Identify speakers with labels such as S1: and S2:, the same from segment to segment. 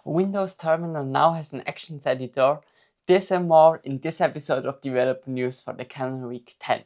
S1: Windows Terminal now has an Actions editor. This and more in this episode of Developer News for the calendar week 10.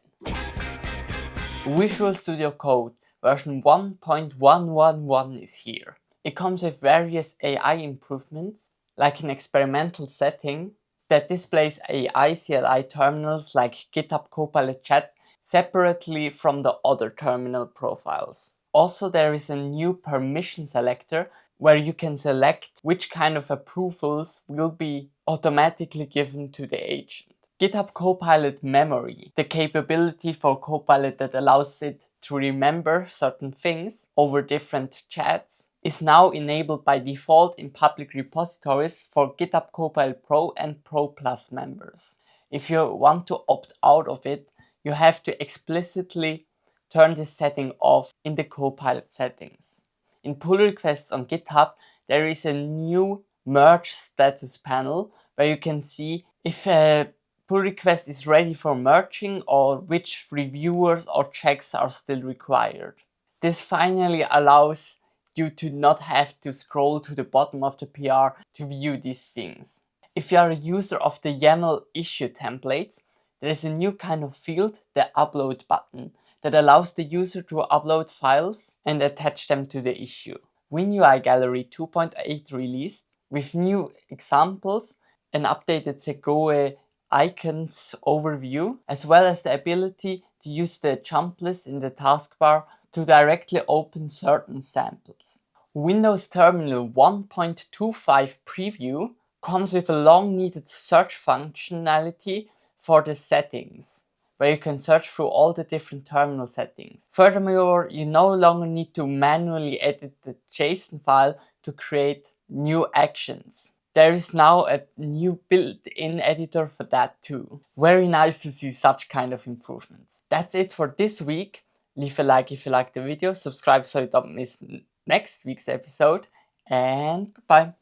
S1: Visual Studio Code version 1.111 is here. It comes with various AI improvements, like an experimental setting that displays AI CLI terminals like GitHub Copilot Chat separately from the other terminal profiles. Also, there is a new permission selector where you can select which kind of approvals will be automatically given to the agent. GitHub Copilot Memory, the capability for Copilot that allows it to remember certain things over different chats, is now enabled by default in public repositories for GitHub Copilot Pro and Pro Plus members. If you want to opt out of it, you have to explicitly turn this setting off in the Copilot settings. In pull requests on GitHub, there is a new merge status panel where you can see if a pull request is ready for merging or which reviewers or checks are still required. This finally allows you to not have to scroll to the bottom of the PR to view these things. If you are a user of the YAML issue templates, there is a new kind of field, the upload button, that allows the user to upload files and attach them to the issue. WinUI Gallery 2.8 released with new examples, an updated GUI icons overview, as well as the ability to use the jump list in the taskbar to directly open certain samples. Windows Terminal 1.25 preview comes with a long-needed search functionality for the settings, where you can search through all the different terminal settings. Furthermore, you no longer need to manually edit the JSON file to create new actions. There is now a new built-in editor for that too. Very nice to see such kind of improvements. That's it for this week. Leave a like if you liked the video, subscribe so you don't miss next week's episode, and goodbye.